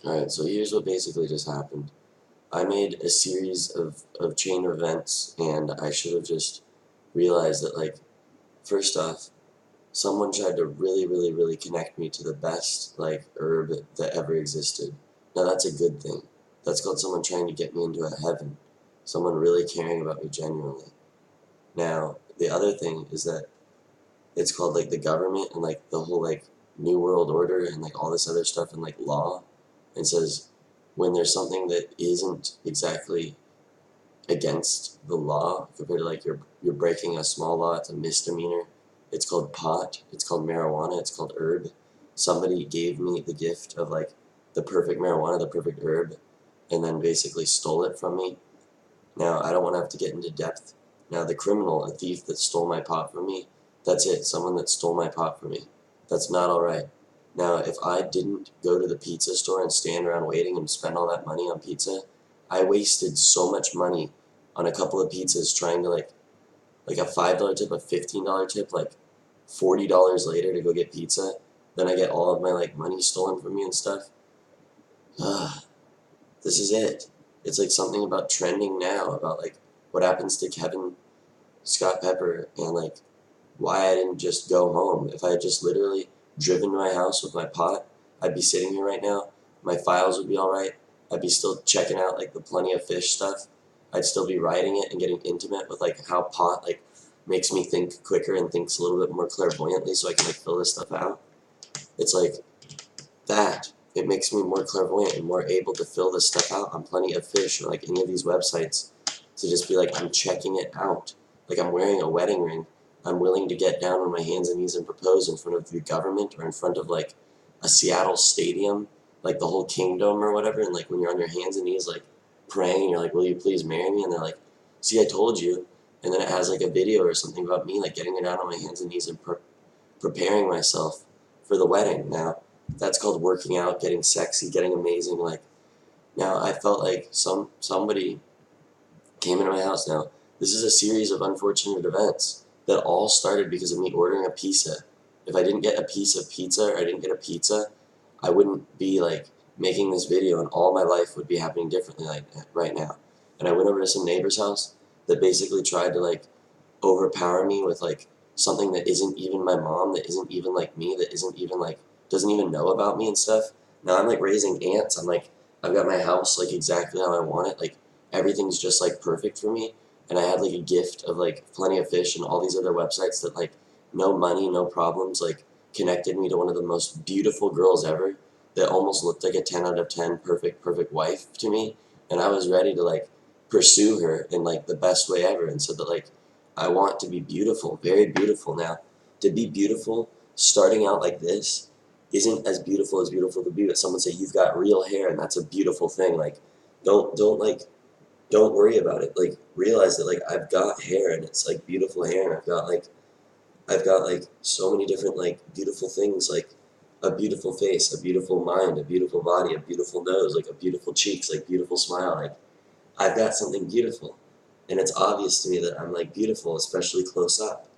Alright, so here's what basically just happened. I made a series of chain events, and I should have just realized that, like, first off, someone tried to really, really, really connect me to the best, like, herb that ever existed. Now, that's a good thing. That's called someone trying to get me into a heaven. Someone really caring about me genuinely. Now, the other thing is that it's called, like, the government and, like, the whole, like, New World Order and, like, all this other stuff and, like, law. And says when there's something that isn't exactly against the law compared to, like, you're breaking a small law, it's a misdemeanor. It's called pot, it's called marijuana, it's called herb. Somebody gave me the gift of, like, the perfect marijuana, the perfect herb, and then basically stole it from me. Now, I don't want to have to get into depth. Now, the criminal, a thief that stole my pot from me, that's it, someone that stole my pot from me. That's not alright. Now, if I didn't go to the pizza store and stand around waiting and spend all that money on pizza, I wasted so much money on a couple of pizzas trying to, like a $5 tip, a $15 tip, like $40 later to go get pizza. Then I get all of my, like, money stolen from me and stuff. Ugh. This is it. It's like something about trending now, about, like, what happens to Kevin Scott Pepper and, like, why I didn't just go home. If I had just literally driven to my house with my pot, I'd be sitting here right now. My files would be alright. I'd be still checking out, like, the Plenty of Fish stuff. I'd still be writing it and getting intimate with, like, how pot, like, makes me think quicker and thinks a little bit more clairvoyantly so I can, like, fill this stuff out. It's like that. It makes me more clairvoyant and more able to fill this stuff out on Plenty of Fish or, like, any of these websites to just be like, I'm checking it out. Like, I'm wearing a wedding ring. I'm willing to get down on my hands and knees and propose in front of the government or in front of, like, a Seattle stadium, like the whole kingdom or whatever. And, like, when you're on your hands and knees, like, praying, and you're like, will you please marry me? And they're like, see, I told you. And then it has, like, a video or something about me, like, getting down on my hands and knees and preparing myself for the wedding. Now, that's called working out, getting sexy, getting amazing. Like, now I felt like somebody came into my house. Now, this is a series of unfortunate events that all started because of me ordering a pizza. If I didn't get a piece of pizza or I didn't get a pizza, I wouldn't be, like, making this video, and all my life would be happening differently, like, right now. And I went over to some neighbor's house that basically tried to, like, overpower me with, like, something that isn't even my mom, that isn't even like me, that isn't even, like, doesn't even know about me and stuff. Now I'm, like, raising ants. I'm like, I've got my house, like, exactly how I want it. Like, everything's just, like, perfect for me. And I had, like, a gift of, like, Plenty of Fish and all these other websites that, like, no money, no problems, like, connected me to one of the most beautiful girls ever that almost looked like a 10 out of 10 perfect wife to me. And I was ready to, like, pursue her in, like, the best way ever. And so that, like, I want to be beautiful, very beautiful. Now, to be beautiful, starting out like this, isn't as beautiful to be. But someone say you've got real hair, and that's a beautiful thing. Like, don't don't worry about it. Like, realize that, like, I've got hair, and it's, like, beautiful hair, and I've got, like, so many different, like, beautiful things, like a beautiful face, a beautiful mind, a beautiful body, a beautiful nose, like a beautiful cheeks, like beautiful smile. Like, I've got something beautiful. And it's obvious to me that I'm, like, beautiful, especially close up.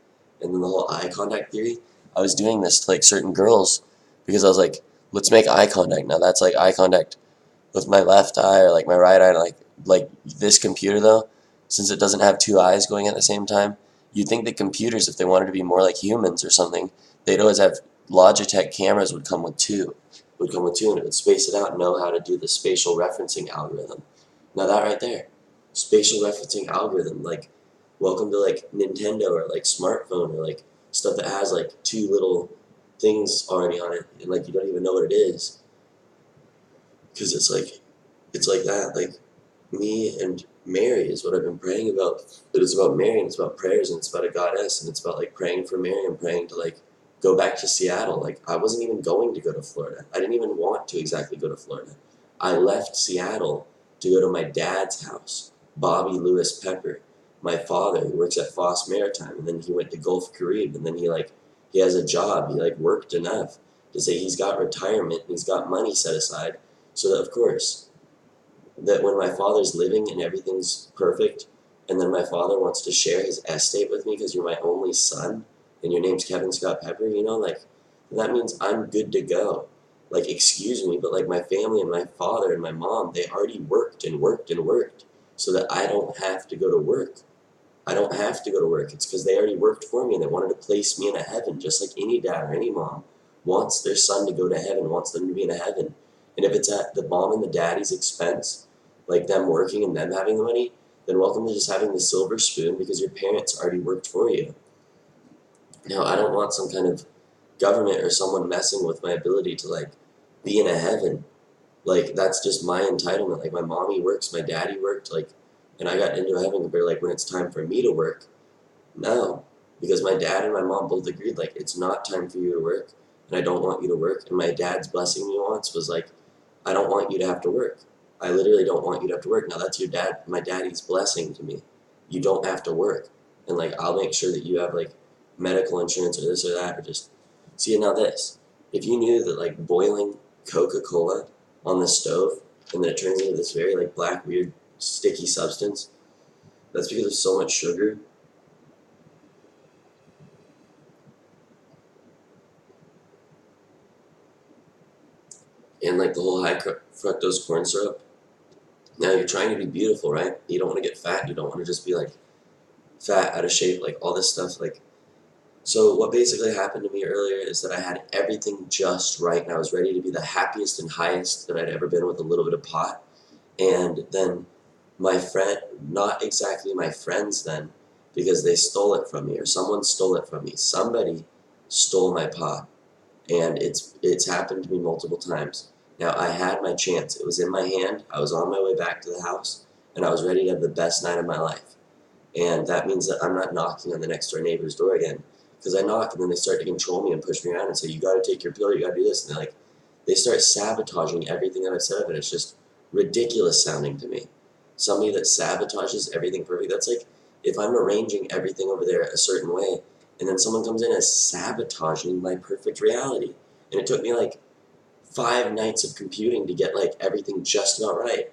And then the whole eye contact theory, I was doing this to, like, certain girls because I was like, let's make eye contact. Now that's, like, eye contact with my left eye or, like, my right eye. Like this computer, though, since it doesn't have two eyes going at the same time, you'd think that computers, if they wanted to be more like humans or something, they'd always have Logitech cameras would come with two, and it would space it out and know how to do the spatial referencing algorithm. Now that right there, spatial referencing algorithm, like, welcome to, like, Nintendo or, like, smartphone or, like, stuff that has, like, two little things already on it, and, like, you don't even know what it is, because it's like that. Like, me and Mary is what I've been praying about. It is about Mary, and it's about prayers, and it's about a goddess, and it's about, like, praying for Mary and praying to, like, go back to Seattle. Like, I wasn't even going to go to Florida. I didn't even want to exactly go to Florida. I left Seattle to go to my dad's house, Bobby Lewis Pepper, my father, who works at Foss Maritime, and then he went to Gulf Carib, and then he has a job. He, like, worked enough to say he's got retirement and he's got money set aside, so that, of course, that when my father's living and everything's perfect, and then my father wants to share his estate with me because you're my only son, and your name's Kevin Scott Pepper, like, that means I'm good to go. like, excuse me, but like my family and my father and my mom, they already worked and worked and worked so that I don't have to go to work. I don't have to go to work. It's because they already worked for me and they wanted to place me in a heaven, just like any dad or any mom wants their son to go to heaven, wants them to be in a heaven. And if it's at the mom and the daddy's expense, like them working and them having the money, then welcome to just having the silver spoon because your parents already worked for you. Now, I don't want some kind of government or someone messing with my ability to like be in a heaven. Like that's just my entitlement. Like my mommy works, my daddy worked, like, and I got into heaven. But like when it's time for me to work, no, because my dad and my mom both agreed like it's not time for you to work, and I don't want you to work. And my dad's blessing me once was like, I don't want you to have to work. I literally don't want you to have to work. Now that's your dad, my daddy's blessing to me. You don't have to work, and like I'll make sure that you have like medical insurance or this or that or just see now this. If you knew that like boiling Coca-Cola on the stove and then it turns into this very like black weird sticky substance, that's because of so much sugar. And like the whole high fructose corn syrup. Now you're trying to be beautiful, right? You don't want to get fat. You don't want to just be like fat, out of shape, like all this stuff. Like, so what basically happened to me earlier is that I had everything just right, and I was ready to be the happiest and highest that I'd ever been with a little bit of pot. And then my friend, not exactly my friends then, because they stole it from me, or someone stole it from me. Somebody stole my pot, and it's happened to me multiple times. Now I had my chance. It was in my hand. I was on my way back to the house, and I was ready to have the best night of my life. And that means that I'm not knocking on the next door neighbor's door again, because I knock and then they start to control me and push me around and say, "You got to take your pill. You got to do this." And they start sabotaging everything that I've said of it. It's just ridiculous sounding to me. Somebody that sabotages everything perfect. That's like if I'm arranging everything over there a certain way, and then someone comes in and is sabotaging my perfect reality. And it took me like 5 nights of computing to get like everything just about right.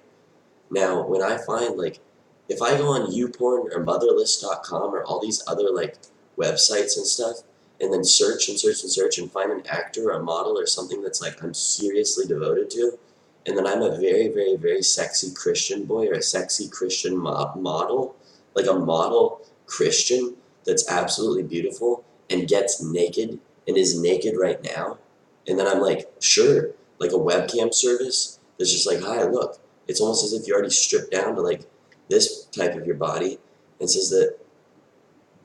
Now, when I find like, if I go on YouPorn or Motherlist.com or all these other like websites and stuff, and then search and search and search and find an actor or a model or something that's like I'm seriously devoted to, and then I'm a very, very, very sexy Christian boy or a sexy Christian model, like a model Christian that's absolutely beautiful and gets naked and is naked right now, and then I'm like, sure, like a webcam service that's just like, hi, look, it's almost as if you're already stripped down to like this type of your body, and says that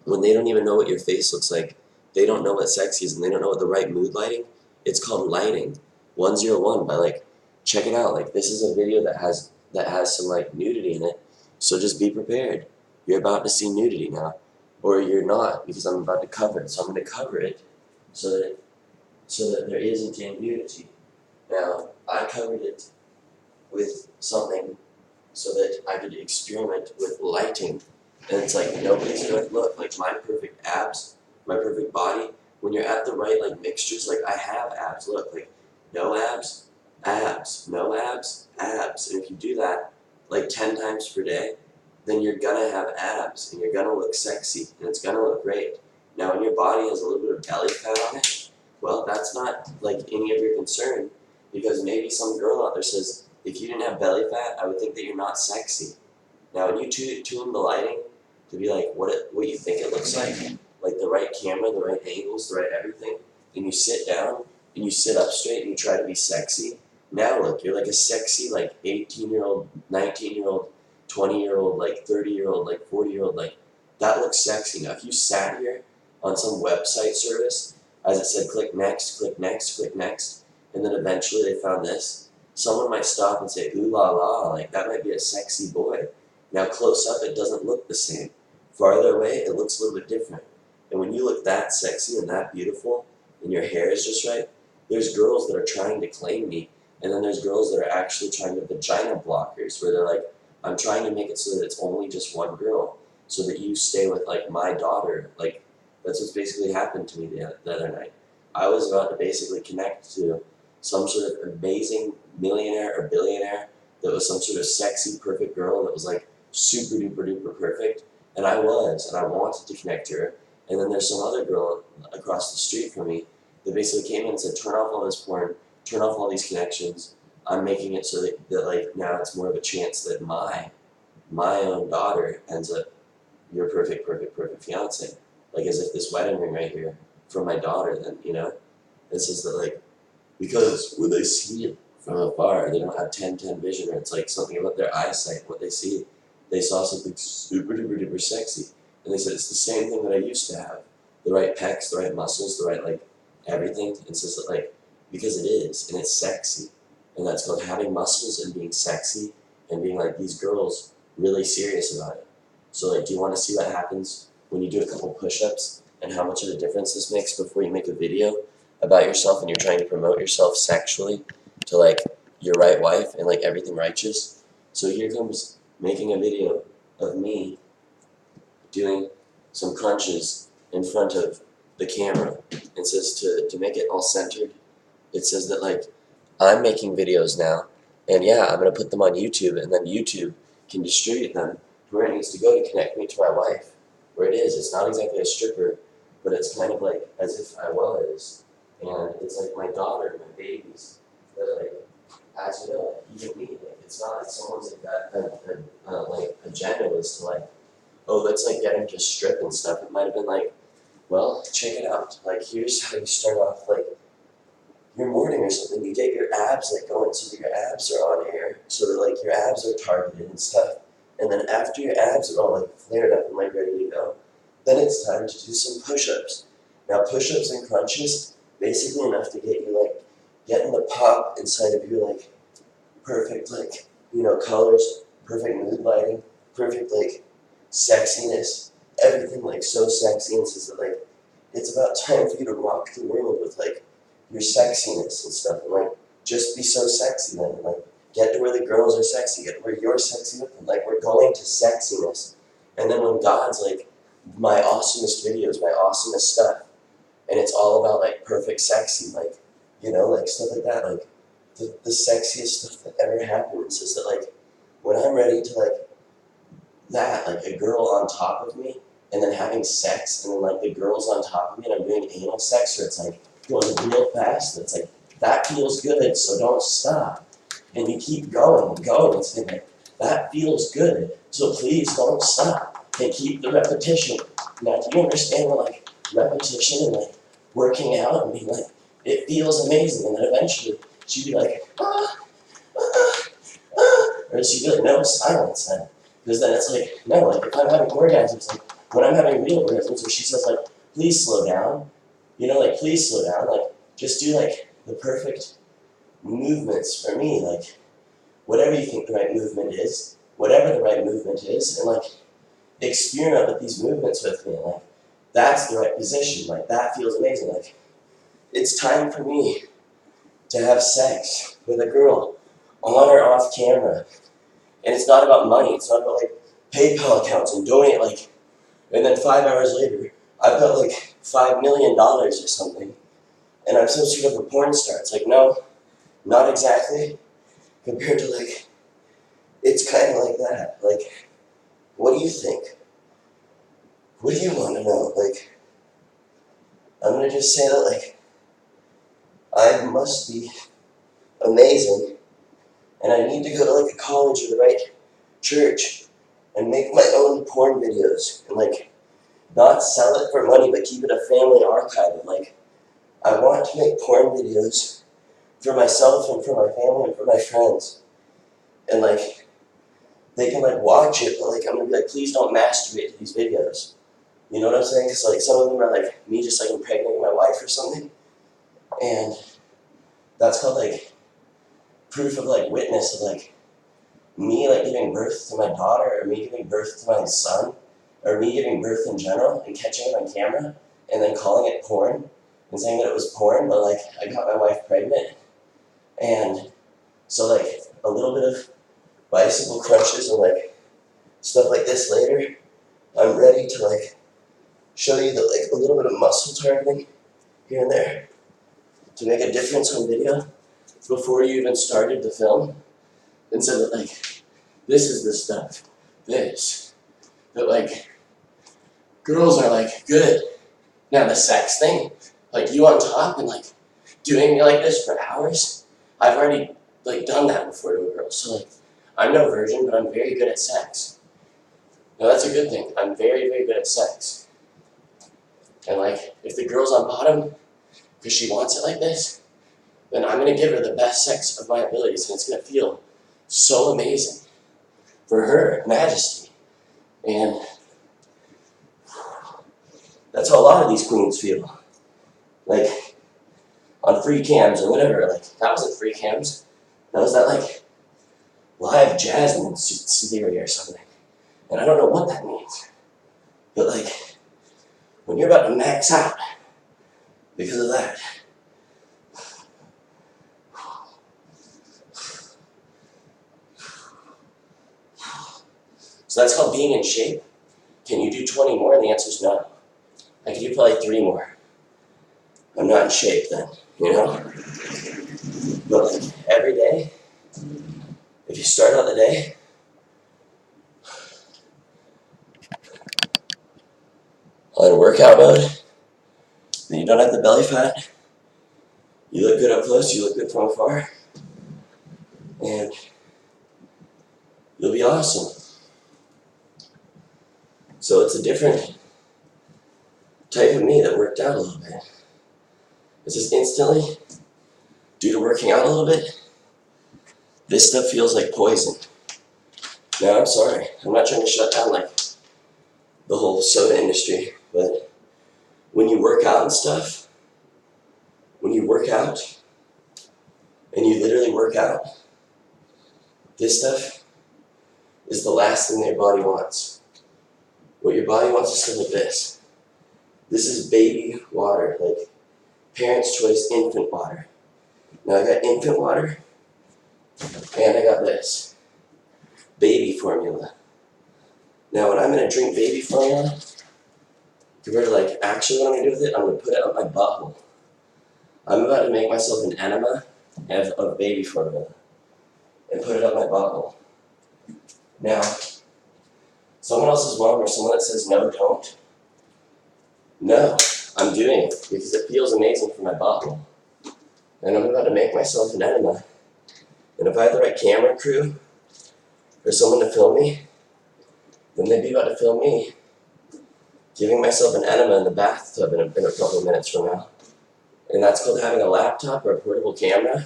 when they don't even know what your face looks like, they don't know what sexy is, and they don't know what the right mood lighting. It's called lighting 101 by like, check it out. Like this is a video that has some like nudity in it, so just be prepared. You're about to see nudity now, or you're not because I'm about to cover it. So I'm going to cover it so that there isn't any nudity. Now I covered it with something so that I could experiment with lighting. And it's like nobody's gonna look like my perfect abs, my perfect body. When you're at the right like mixtures, like I have abs. Look, like no abs, abs, no abs, abs. And if you do that like 10 times per day, then you're gonna have abs and you're gonna look sexy and it's gonna look great. Now, when your body has a little bit of belly fat on it, well, that's not like any of your concern because maybe some girl out there says, if you didn't have belly fat, I would think that you're not sexy. Now, when you tune the lighting to be like what you think it looks like the right camera, the right angles, the right everything, and you sit down and you sit up straight and you try to be sexy, now look, you're like a sexy like 18-year-old, 19-year-old, 20-year-old, like 30-year-old, like 40-year-old, like that looks sexy. Now, if you sat here on some website service, as it said, click next, click next, click next, and then eventually they found this, someone might stop and say, ooh la la, like that might be a sexy boy. Now close up, it doesn't look the same. Farther away, it looks a little bit different. And when you look that sexy and that beautiful, and your hair is just right, there's girls that are trying to claim me, and then there's girls that are actually trying to vagina blockers, where they're like, I'm trying to make it so that it's only just one girl, so that you stay with like my daughter. Like that's what's basically happened to me the other night. I was about to basically connect to some sort of amazing millionaire or billionaire that was some sort of sexy, perfect girl that was like super duper duper perfect. And I wanted to connect to her. And then there's some other girl across the street from me that basically came in and said, turn off all this porn, turn off all these connections. I'm making it so that like now it's more of a chance that my own daughter ends up your perfect fiance. Like as if this wedding ring right here from my daughter, then this is the like because when they see it from afar, they don't have 10/10 vision, or it's like something about their eyesight, what they see. They saw something super duper sexy, and they said it's the same thing that I used to have. The right pecs, the right muscles, the right like everything. It's just like because it is, and it's sexy, and that's called having muscles and being sexy and being like these girls really serious about it. So like, do you want to see what happens when you do a couple push-ups and how much of a difference this makes before you make a video about yourself and you're trying to promote yourself sexually to like your right wife and like everything righteous? So here comes making a video of me doing some crunches in front of the camera. It says to make it all centered, it says that like I'm making videos now, and yeah, I'm gonna put them on YouTube, and then YouTube can distribute them to where it needs to go to connect me to my wife. Where it is, it's not exactly a stripper, but it's kind of like as if I was, and it's like my daughter and my babies that like, as you know, even me, like it's not like someone's like that like agenda was to like, oh, let's like get him to strip and stuff. It might have been like, well, check it out. Like here's how you start off like your morning or something. You get your abs like going so that your abs are on air, so that like your abs are targeted and stuff. And then after your abs are all like flared up and like ready to go, then it's time to do some push-ups. Now push-ups and crunches, basically enough to get you like getting the pop inside of your like perfect like colors, perfect mood lighting, perfect like sexiness, everything like so sexy, and says that like it's about time for you to rock the world with like your sexiness and stuff, and like just be so sexy then, and like get to where the girls are sexy, get to where you're sexy with them, like we're going to sexiness. And then when God's like my awesomest videos, my awesomest stuff, and it's all about like perfect sexy, like like stuff like that, like the sexiest stuff that ever happens is that like when I'm ready to like that, like a girl on top of me, and then having sex, and then like the girl's on top of me, and I'm doing anal sex, or it's like going real fast, and it's like, that feels good, so don't stop. And you keep going and going, and saying like, that feels good, so please don't stop. And keep the repetition. Now, do you understand what like repetition and like working out and being like, it feels amazing, and then eventually she'd be like, or she'd be like, no, silence then. Because then it's like, no, like if I'm having orgasms, like when I'm having real orgasms, where she says like, please slow down, like please slow down, like just do like the perfect movements for me, like whatever you think the right movement is, whatever the right movement is, and like experiment with these movements with me, like that's the right position, like that feels amazing, like it's time for me to have sex with a girl on or off camera. And it's not about money, it's not about like PayPal accounts and donate like, and then 5 hours later, I've got like $5 million or something, and I'm some sort of a porn star. It's like, no, not exactly, compared to like, it's kind of like that. Like, what do you think? What do you want to know? Like, I'm gonna just say that like, I must be amazing, and I need to go to like a college or the right church and make my own porn videos and like not sell it for money but keep it a family archive. And like I want to make porn videos for myself and for my family and for my friends, and like they can like watch it, but like I'm gonna be like, please don't masturbate to these videos. You know what I'm saying? Because like some of them are like me just like impregnating my wife or something, and that's called like proof of like witness of like me like giving birth to my daughter, or me giving birth to my son, or me giving birth in general and catching it on camera and then calling it porn and saying that it was porn, but like I got my wife pregnant. And so like a little bit of bicycle crunches and like stuff like this later, I'm ready to like show you that like a little bit of muscle targeting here and there to make a difference on video before you even started the film. And so that like, this is the stuff, that like, girls are like, good. Now the sex thing, like you on top and like doing me like this for hours, I've already like done that before to a girl. So like, I'm no virgin, but I'm very good at sex. Now that's a good thing. I'm very, very good at sex. And like, if the girl's on bottom because she wants it like this, then I'm gonna give her the best sex of my abilities, and it's gonna feel so amazing for her majesty. And that's how a lot of these queens feel. Like, on free cams or whatever, like, that wasn't free cams. That was that, like, live Jasmine theory or something. And I don't know what that means. But, like, when you're about to max out because of that, so that's called being in shape. Can you do 20 more? And the answer is no. I could do probably 3 more. I'm not in shape then, you know? But like every day, if you start out the day, on workout mode, then you don't have the belly fat, you look good up close, you look good from afar, and you'll be awesome. So it's a different type of me that worked out a little bit. It's just instantly, due to working out a little bit, this stuff feels like poison. Now, I'm sorry, I'm not trying to shut down like the whole soda industry, but when you work out and stuff, when you work out, and you literally work out, this stuff is the last thing your body wants. What your body wants is stuff like this. This is baby water, like parents' choice infant water. Now I got infant water, and I got this, baby formula. Now when I'm gonna drink baby formula, compared to like actually what I'm gonna do with it, I'm gonna put it up my butthole. I'm about to make myself an enema of baby formula and put it up my butthole. Now, someone else's mom or someone that says no, don't. No, I'm doing it because it feels amazing for my butthole. And I'm about to make myself an enema. And if I have the right camera crew for someone to film me, then they'd be about to film me giving myself an enema in the bathtub in a couple of minutes from now. And that's called having a laptop or a portable camera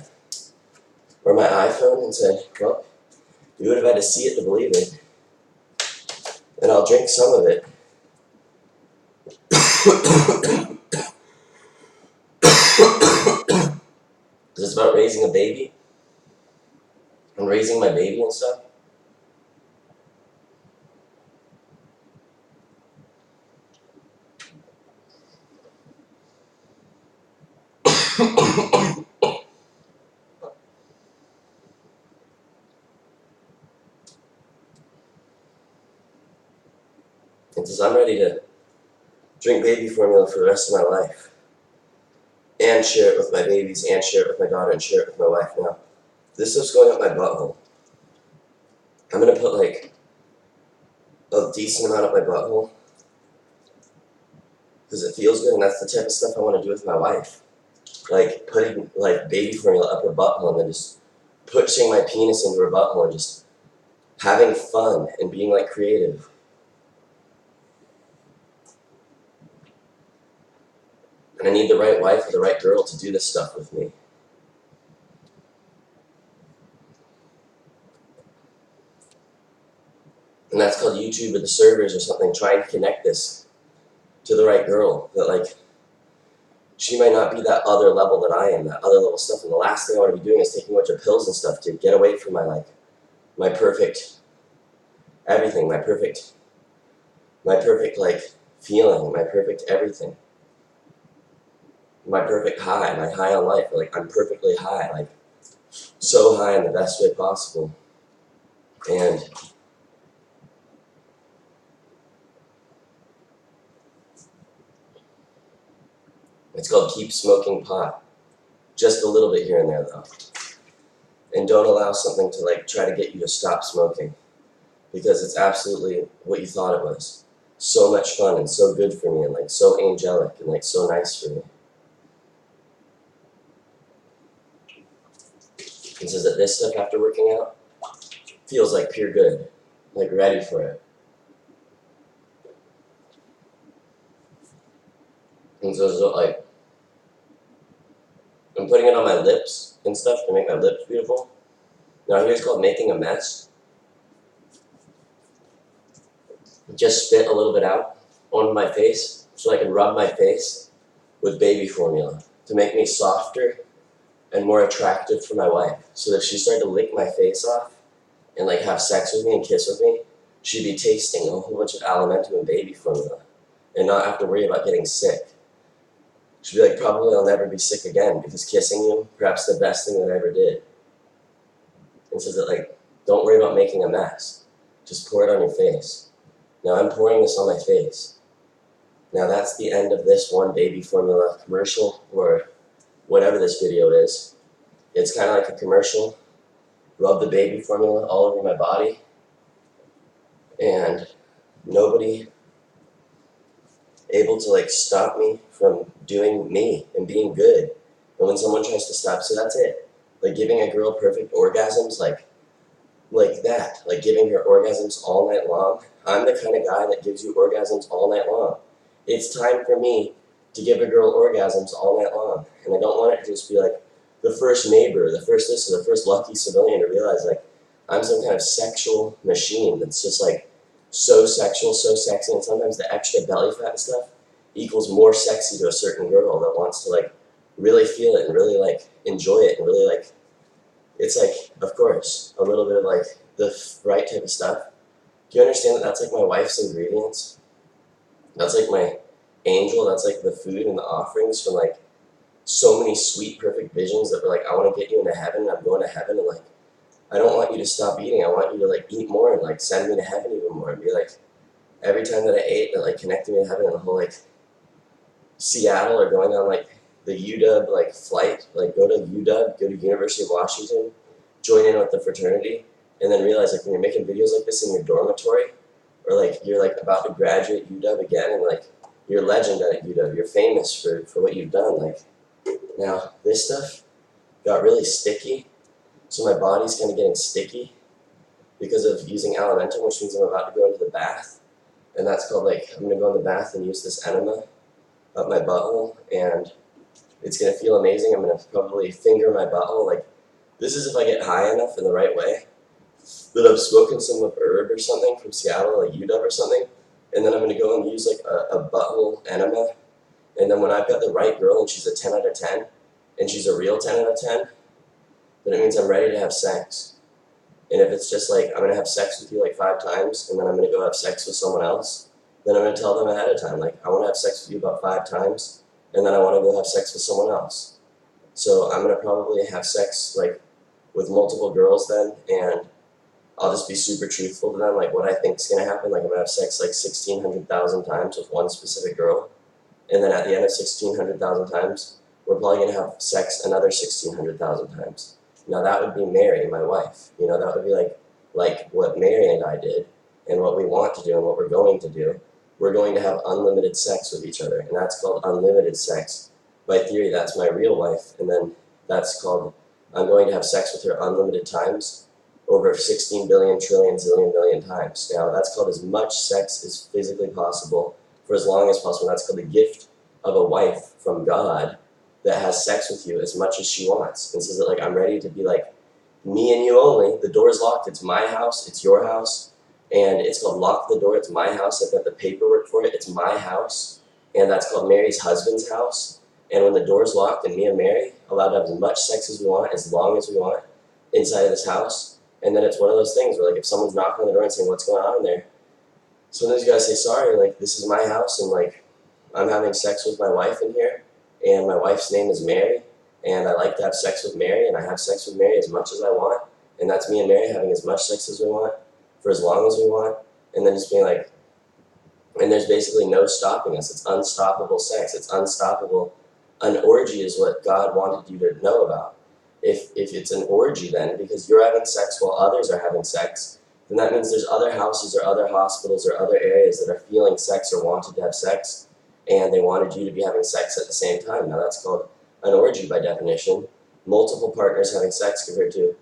or my iPhone and said, well, you would have had to see it to believe it. And I'll drink some of it. Because it's about raising a baby and raising my baby and stuff. And since I'm ready to drink baby formula for the rest of my life and share it with my babies and share it with my daughter and share it with my wife now, this stuff's going up my butthole. I'm going to put like a decent amount up my butthole because it feels good, and that's the type of stuff I want to do with my wife. Like putting like baby formula up her butthole and then just pushing my penis into her butthole and just having fun and being like creative. And I need the right wife or the right girl to do this stuff with me. And that's called YouTube or the servers or something, trying to connect this to the right girl. That like, she might not be that other level that I am, that other level stuff. And the last thing I want to be doing is taking a bunch of pills and stuff to get away from my perfect everything, my perfect like feeling, my perfect everything. My perfect high, my high on life. Like I'm perfectly high, like so high in the best way possible. And it's called keep smoking pot. Just a little bit here and there though. And don't allow something to like try to get you to stop smoking. Because it's absolutely what you thought it was. So much fun and so good for me and like so angelic and like so nice for me. and says that this stuff after working out feels like pure good, like ready for it. And so like, I'm putting it on my lips and stuff to make my lips beautiful. Now here's called making a mess. Just spit a little bit out on my face so I can rub my face with baby formula to make me softer and more attractive for my wife. So that if she started to lick my face off and like have sex with me and kiss with me, she'd be tasting a whole bunch of Alimentum and baby formula and not have to worry about getting sick. She'd be like, probably I'll never be sick again because kissing you, perhaps the best thing that I ever did. And says that like, don't worry about making a mess. Just pour it on your face. Now I'm pouring this on my face. Now that's the end of this one baby formula commercial, or whatever this video is. It's kind of like a commercial. Rub the baby formula all over my body. And nobody able to like stop me from doing me and being good. And when someone tries to stop, so that's it. Like giving a girl perfect orgasms, like that, like giving her orgasms all night long. I'm the kind of guy that gives you orgasms all night long. It's time for me to give a girl orgasms all night long. And I don't want it to just be like the first neighbor, the first this, or the first lucky civilian to realize like I'm some kind of sexual machine that's just like so sexual, so sexy, and sometimes the extra belly fat and stuff equals more sexy to a certain girl that wants to like really feel it and really like enjoy it and really like, it's like, of course, a little bit of like the right type of stuff. Do you understand that that's like my wife's ingredients? That's like my angel, that's like the food and the offerings from like so many sweet, perfect visions that were like, I want to get you into heaven, and I'm going to heaven, and like, I don't want you to stop eating, I want you to like eat more and like send me to heaven even more, and be like, every time that I ate, that like connected me to heaven, and the whole like Seattle or going on like the UW like flight, like go to UW, go to University of Washington, join in with the fraternity, and then realize like when you're making videos like this in your dormitory, or like you're like about to graduate UW again, and like you're a legend at UW, you're famous for what you've done. Like now this stuff got really sticky, so my body's kind of getting sticky because of using Alimentum, which means I'm about to go into the bath, and that's called like, I'm gonna go in the bath and use this enema up my butthole, and it's gonna feel amazing. I'm gonna probably finger my butthole. Like, this is if I get high enough in the right way that I've spoken some of herb or something from Seattle, like UW or something, and then I'm gonna go and use like a butthole enema, and then when I've got the right girl and she's a 10 out of 10, and she's a real 10 out of 10, then it means I'm ready to have sex. And if it's just like, I'm gonna have sex with you like 5 times, and then I'm gonna go have sex with someone else, then I'm gonna tell them ahead of time, like, I wanna have sex with you about 5 times, and then I wanna go have sex with someone else. So I'm gonna probably have sex like with multiple girls then, and I'll just be super truthful to them, like what I think is gonna happen. Like I'm gonna have sex like 1,600,000 times with one specific girl, and then at the end of 1,600,000 times, we're probably gonna have sex another 1,600,000 times. Now that would be Mary, my wife. You know, that would be like what Mary and I did, and what we want to do, and what we're going to do. We're going to have unlimited sex with each other, and that's called unlimited sex. By theory, that's my real wife, and then that's called, I'm going to have sex with her unlimited times, over 16 billion, trillion, zillion, million times. Now, that's called as much sex as physically possible, for as long as possible. That's called the gift of a wife from God that has sex with you as much as she wants, and says that, like, I'm ready to be like, me and you only, the door's locked, it's my house, it's your house, and it's called Lock the Door, it's my house, I've got the paperwork for it, it's my house, and that's called Mary's husband's house. And when the door's locked and me and Mary allowed to have as much sex as we want, as long as we want, inside of this house, and then it's one of those things where like if someone's knocking on the door and saying, what's going on in there, sometimes you gotta say, sorry, like this is my house, and like I'm having sex with my wife in here, and my wife's name is Mary, and I like to have sex with Mary, and I have sex with Mary as much as I want, and that's me and Mary having as much sex as we want, for as long as we want, and then just being like, and there's basically no stopping us. It's unstoppable sex. It's unstoppable. An orgy is what God wanted you to know about. If it's an orgy then, because you're having sex while others are having sex, then that means there's other houses or other hospitals or other areas that are feeling sex or wanted to have sex, and they wanted you to be having sex at the same time. Now that's called an orgy by definition, multiple partners having sex compared to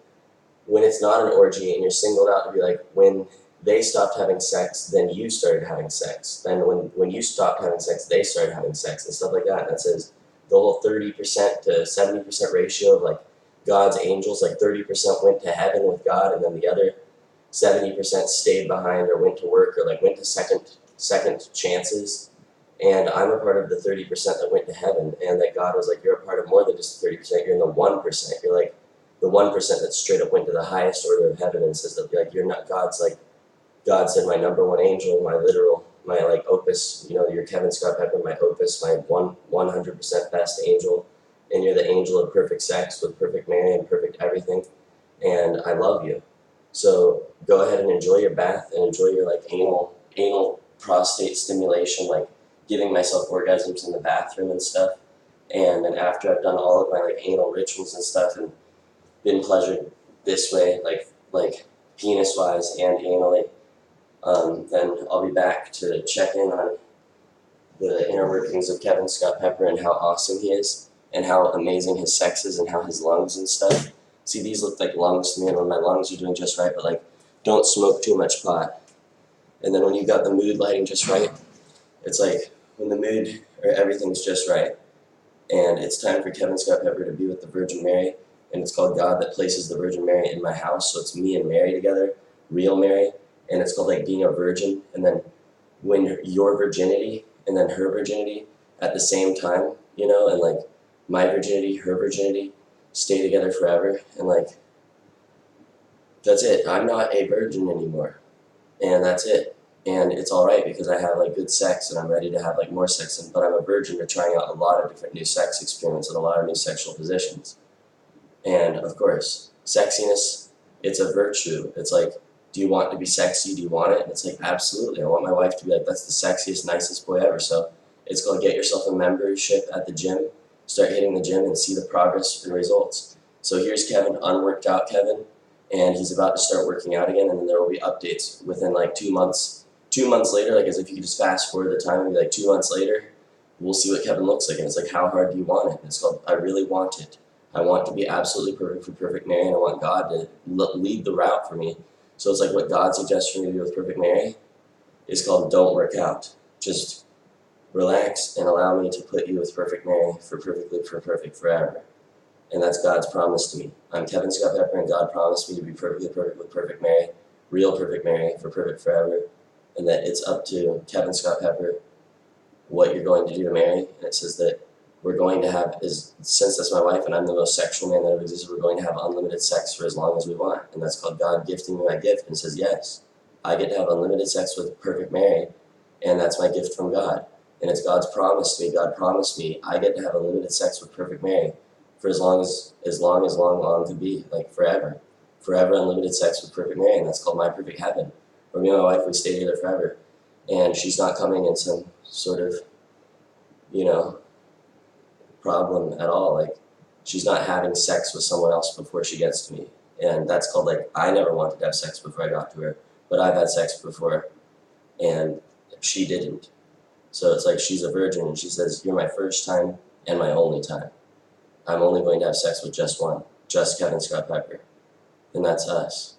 when it's not an orgy and you're singled out to be like, when they stopped having sex, then you started having sex. Then when you stopped having sex, they started having sex and stuff like that. And that says the whole 30% to 70% ratio of like God's angels, like 30% went to heaven with God, and then the other 70% stayed behind or went to work or like went to second chances. And I'm a part of the 30% that went to heaven, and that God was like, you're a part of more than just the 30%. You're in the 1%. You're like the 1% that straight up went to the highest order of heaven and says that like you're not God's like God said my number one angel, my literal, my like opus, you know, you're Kevin Scott Pepper, my opus, my 100% best angel, and you're the angel of perfect sex with perfect Mary and perfect everything, and I love you. So go ahead and enjoy your bath and enjoy your like anal prostate stimulation, like giving myself orgasms in the bathroom and stuff. And then after I've done all of my like anal rituals and stuff and been pleasured this way, like penis wise and anally, then I'll be back to check in on the inner workings of Kevin Scott Pepper and how awesome he is and how amazing his sex is and how his lungs and stuff. See, these look like lungs to me, and when my lungs are doing just right, but like, don't smoke too much pot. And then when you got the mood lighting just right, it's like when the mood or everything's just right, and it's time for Kevin Scott Pepper to be with the Virgin Mary, and it's called God that places the Virgin Mary in my house, so it's me and Mary together, real Mary, and it's called like being a virgin, and then when your virginity and then her virginity at the same time, you know, and like my virginity, her virginity, stay together forever, and like that's it. I'm not a virgin anymore, and that's it. And it's all right because I have like good sex and I'm ready to have like more sex. But I'm a virgin to trying out a lot of different new sex experiments and a lot of new sexual positions. And of course, sexiness, it's a virtue. It's like, do you want to be sexy? Do you want it? And it's like, absolutely. I want my wife to be like, that's the sexiest, nicest boy ever. So it's called get yourself a membership at the gym, start hitting the gym and see the progress and results. So here's Kevin, unworked out Kevin, and he's about to start working out again, and then there will be updates within like 2 months. 2 months later, like as if you could just fast forward the time and be like 2 months later, we'll see what Kevin looks like. And it's like, how hard do you want it? And it's called, I really want it. I want to be absolutely perfect for Perfect Mary, and I want God to lead the route for me. So it's like what God suggests for me to do with Perfect Mary is called don't work out. Just relax and allow me to put you with Perfect Mary for perfect forever. And that's God's promise to me. I'm Kevin Scott Pepper, and God promised me to be perfectly perfect with Perfect Mary, real Perfect Mary for perfect forever. And that it's up to Kevin Scott Pepper what you're going to do to Mary. And it says that we're going to have, since that's my wife and I'm the most sexual man that ever existed, we're going to have unlimited sex for as long as we want. And that's called God gifting me my gift, and says, yes, I get to have unlimited sex with Perfect Mary, and that's my gift from God. And it's God's promise to me. God promised me I get to have unlimited sex with Perfect Mary for as long could be, like forever. Forever unlimited sex with Perfect Mary, and that's called my perfect heaven. Where me and my wife, we stay together forever. And she's not coming in some sort of, you know, problem at all. Like, she's not having sex with someone else before she gets to me. And that's called, like, I never wanted to have sex before I got to her, but I've had sex before, and she didn't. So it's like she's a virgin, and she says, you're my first time and my only time. I'm only going to have sex with just one, just Kevin Scott Pepper. And that's us.